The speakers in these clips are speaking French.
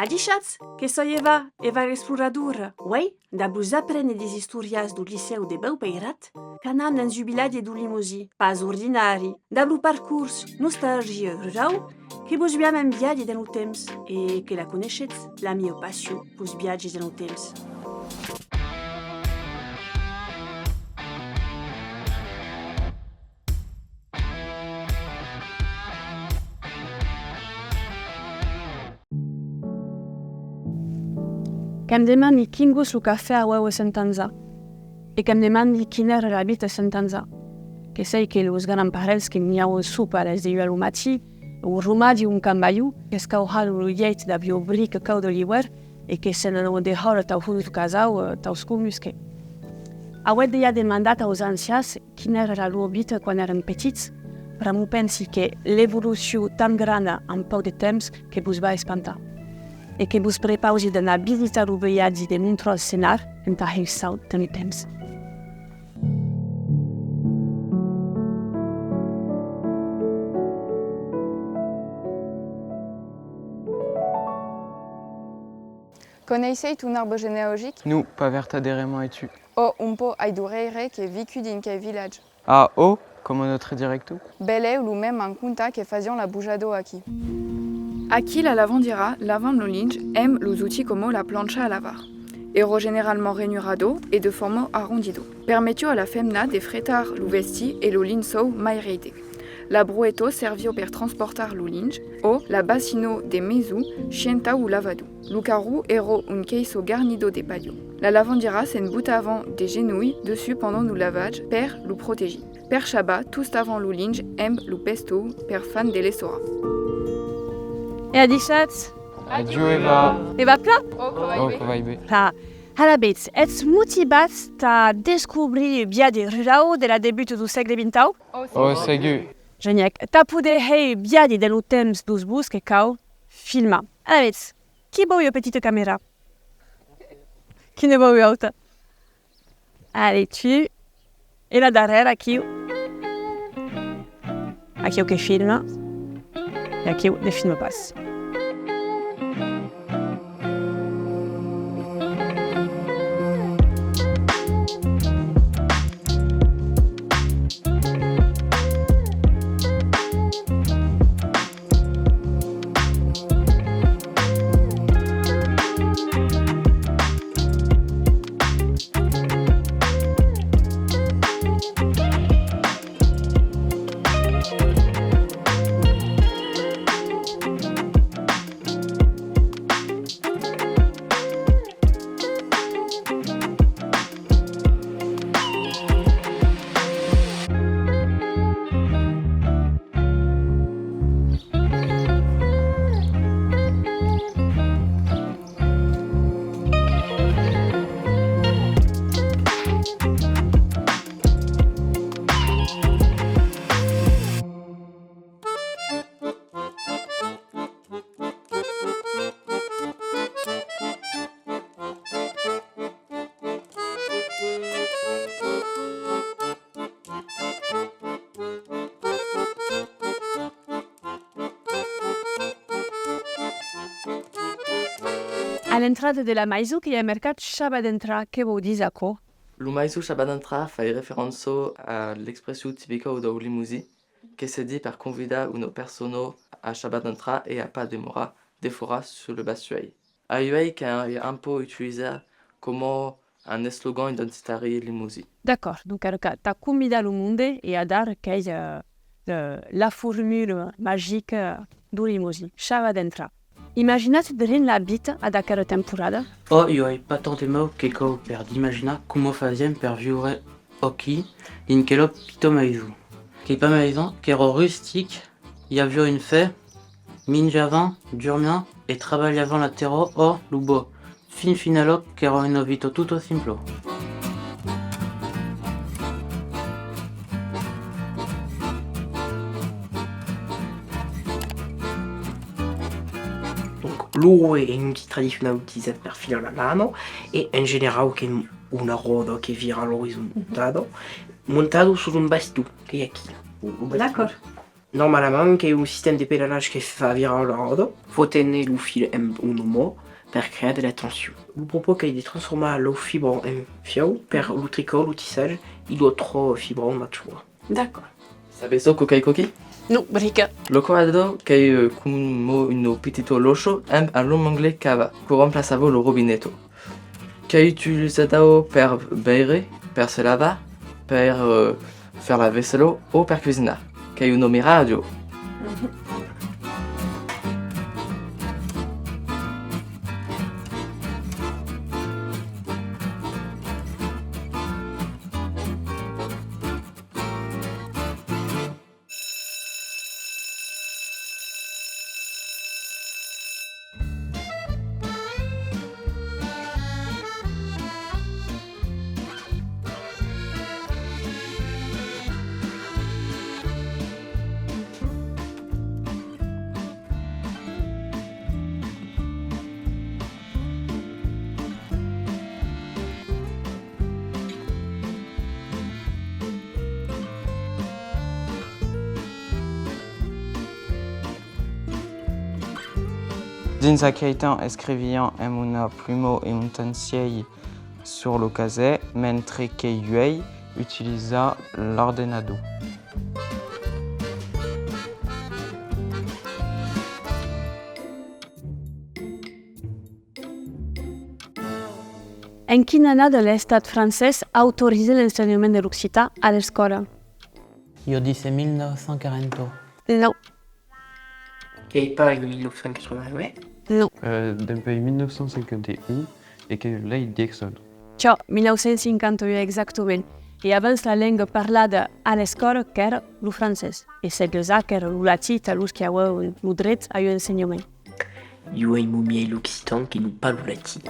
Adichatz, que soy Eva exploradora. Uei, da bus aprene des historias do liceu de Baupeirat, canam dans jubilade do Limosi, pas ordinari, da blu parcurs nostalgie rural, que bus biam enviadi de no temps, e que la coneixetz, la mia passion pus viatges de no temps. Cam demandi kingus lu cafè a ueu sentanza. E cam demandi kiner rabit a sentanza. Che sei che los ganan parels che niau super es de uelu mati, o rumadi un cambaiu, che scau halu lu ieit da bio bric cau de liwer, e che se non de hor tau hudut casau, tau scumusche. A ued deia demandat aos ancias kiner era lu obit quan eren petits, pra mu pensi che l'evolució tan grana en poc de temps que vos va espantar. E que vos prepausi d'anar a visitar o viatge de Montreal Senar en tahir saut tenir temps. Coneixeit un arbre genealogique? Nu, pas vertaderement et tu. O un po aidureire che vicu din quei village. Ah, oh, comme notre directo. Belle ou même en conta que fazion la bujado aquí. Aquí la lavandira, lavam lo linge, aime los outils como la plancha a lavar. Ero généralement rainurado et de forme arrondido. Permetio a la femna de fretar lo vesti e lo linsou mai reite. La brueto servio per transportar lo linge o la basino de mesu scienta ou lavado. Lo carro ero un queiso garnido de palio. La lavandira s'en bout avant des genouilles dessus pendant lo lavage per lo protegi. Per chaba, tout avant lo linge aime lo pesto per fan de l'estora. E adichatz? Adieu, Eva. Eva pla? Oh, que vaibe. Pla. Alabetz, ets motivats ta descobrir biade rurau de la debut do segle XX? Oh, segu. Geniac, ta pude hei biade de no temps dos bus que cau filma. Alabetz, qui bou yo petite caméra? Qui ne bou yo auta? Allez, tu. E la darrere, aqui. Aqui o que filma. E aqui o de filme passe. A l'entrada de la maizu que hi ha mercat Shabbat d'entrar, que vau dir aco? Lo maizu Shabbat d'entrar fai referenzo a l'expressió típica do Limousi, que se dit per convidar una persona a Shabbat d'entrar et a pas demorar de fora sur le basuei. Aiuei que è un po' utilisé come un slogan identitario Limousi. D'accord, donc t'as convidat lo monde e a dar que hi la formule magique do Limousi, Shabbat d'entrar. Imaginat drin la bita ad aquella temporada? Oh, io hai pas tant de mots che co per imaginar come fazien per vivere occhi in quello pito maizu. Che pas maison, che ero rustique, y avio une fée, mingiavan, durmian e travagliavan la terra o lubo. Fin finalo che ero in vito tutto simplo. L'uo è un tradizionale utilizzato per filare la lana e in generale che è una roda che vira all'orizzontato, montato su un bastù che è qui. D'accord. Normalement, che un sistema di pedalage che fa virare la roda, faut tenir le fil en un humo per créer de la tension. Le propos qu'il est transformé le fibre en fiau per le tricot, le tissage, il doit trop fibre mature. D'accord. Sabeso kokai koki? No, brica. Lo corrado che como uno pitito locho a lo mangle cava, che remplaçavo lo robinetto. Che è utilizzato per bere, per se lavar, per faire la vaisselle o per cucinare. Che è un nome radio. Dins aqueitan escrivian em una plumo e un tensiei sur l'ocasè, mentre que Yuei utilisa l'ordenado. En quin année de l'Estat francès a autorisé l'enseignement de l'occitan à l'escola? Io disse 1940. Non, Che è pas in 1989. non. Depuis 1951 et que l'œil d'Exxon. Ciò, 1951 exactament. E abans la lingua parlada a l'escola qu'era lo francès. E seguesa qu'era lo latí talus qui aveu lo dret a l'enseignement. Io ai mumiei l'occitan qui nous parle latin.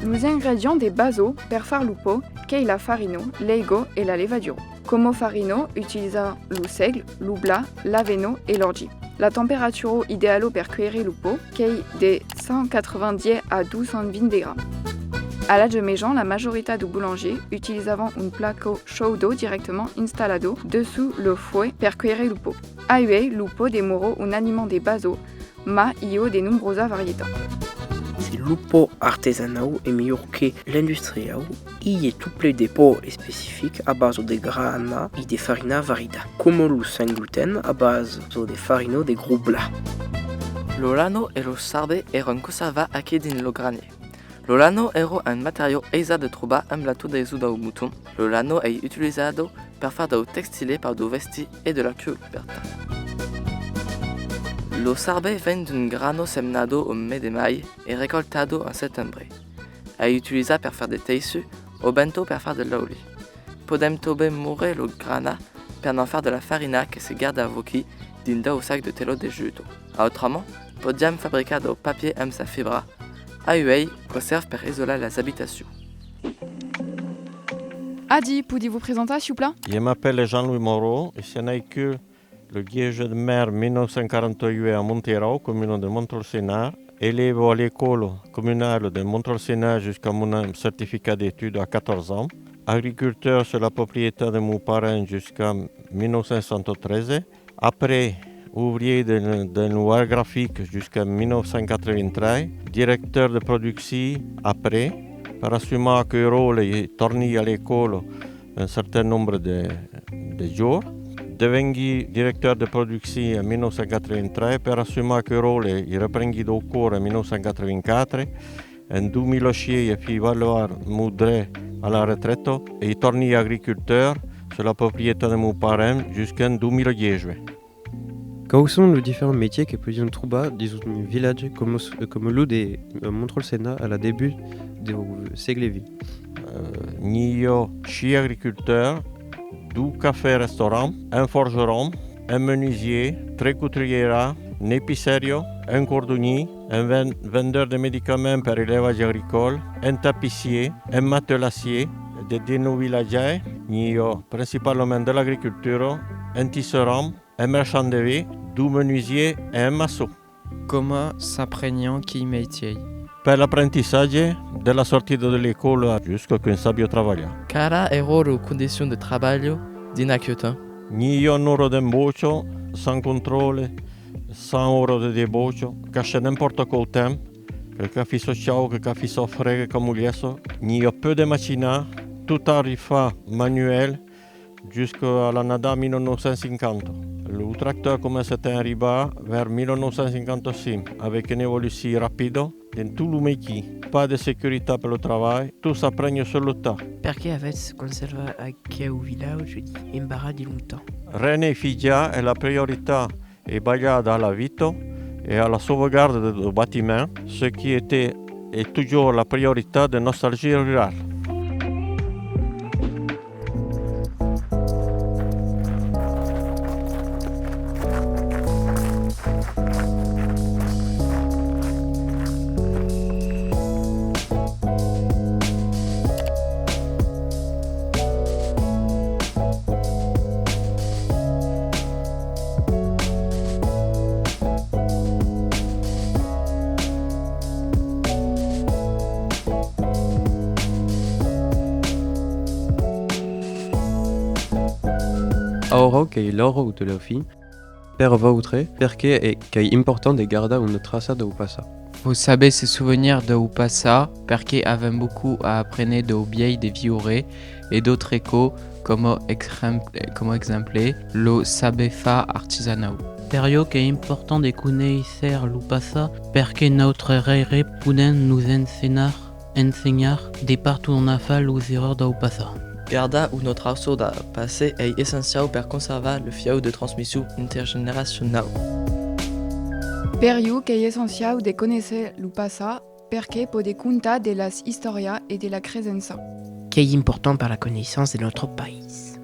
Los ingrédients des basos per far lupo, qu'ei la farino, l'eigo et la levaduro. Como farino utilisa lo seigle, lo bla, l'aveno et l'ordi. La temperatura idealo per cuire lupo, qu'ei de 190 à 220 degrés. À l'âge de Méjean, la majorité du boulanger utilisaven un placo chaudo directement installado dessous le fouet per cuire lupo. Aue, lupo demoro un aliment des basos, ma io de numerosas varietats. C'est lupo artesanal et meilleur que l'industrial. Il est tout plein de pots spécifiques à base de grana et de farina varida, comme le sans gluten à base de farino de gros blas. Lo lano e lo sarde eran conserva aquí din lo granier. Lo lano era un matériau eisa de trobar emblato de isu do mouton. Lo lano è utilizado per far do textile par do vesti e de la coperta. Lo sarbe ven d'un grano semnado au mes de maio e recoltado en settembre. È utilizat per far de teisu o bento per far de l'oli. Podem tobe mure lo grana per non far de la farina che se garda a vochi din da o sac de telo de juto. Autrement, podem fabricar do papier amb sa fibra. Auei conserve per isolar las habitations. Adi, pouvez vous présenter s'il vous plaît? Je m'appelle Jean-Louis Moreau et ce n'est que le 10 de mer 1948 à Monterau, commune de Montrol-Sénart. Élève à l'école communale de Montrol-Sénart jusqu'à mon certificat d'études à 14 ans. Agriculteur sur la propriété de mon parrain jusqu'à 1973. Après, ouvrier de noir graphique jusqu'à 1983. Directeur de production après. Par assumer que rôle et tourné à l'école un certain nombre de jours. Devenu directeur de production en 1983 per assumere che role il reprendit au cours en 1984. En 2006, il fit valoir Moudre à la retraite et il tourné agriculteur sur la propriété de mon parrain jusqu'en 2010. Quels sont les différents métiers que peut trouver dans un village comme le de Montrol-Sénart à la début du siècle XX? Io suis agriculteur, du café-restaurant, un forgeron, un menuisier, très couturier, un épicerio, un cordonnier, un vendeur de médicaments pour l'élevage agricole, un tapissier, un matelassier, de nos villageais, io principalement de l'agriculture, un tisserand, un marchand de vie, du menuisier et un maçon. Comment s'apprenant qui métier? per l'apprentissage della sortita dell'école jusqu'à che sabbia travagliare. Cara ero le conditions de travail d'inaccuetin. Ni un oro de bocio, sans contrôle, sans oro de debocio, cache n'importe quel temps, que café social, que café soffre, que mulieso, ni un peu de machina, tout arriva manuel jusqu'à l'année 1950. Le tracteur commence à arriver vers 1955 avec une évolution rapide dans tout le métier. Pas de sécurité pour le travail, tout s'apprend sur le tas. Perché avesse conserva anche un villaggio di imbarra di longtemps. René Figlia è la priorità est basée à la vie et à la sauvegarde du bâtiment, ce qui était et toujours la priorité de nostalgie rurale. Oro che l'oro de la vie, per votre, perché è che è importante garda una traccia da passa. Vous savez se souvenir de Upasa, perché avem beaucoup à apprendre de vieilles des vioré et d'autres échos comme exemple lo sabefa artisanao. Perio che è importante de conoscer l'Upasa, perché notre rere puden nous enseignar de partout on a fait les erreurs da Upasa. Garda ou notre arceau da passé est essentiel pour conserver le fiao de transmission intergénérationnelle. Periu que è essenziale de conoscer lo passat perché può contar de las historias et de la cresenza. Qui est important par la connaissance de notre pays.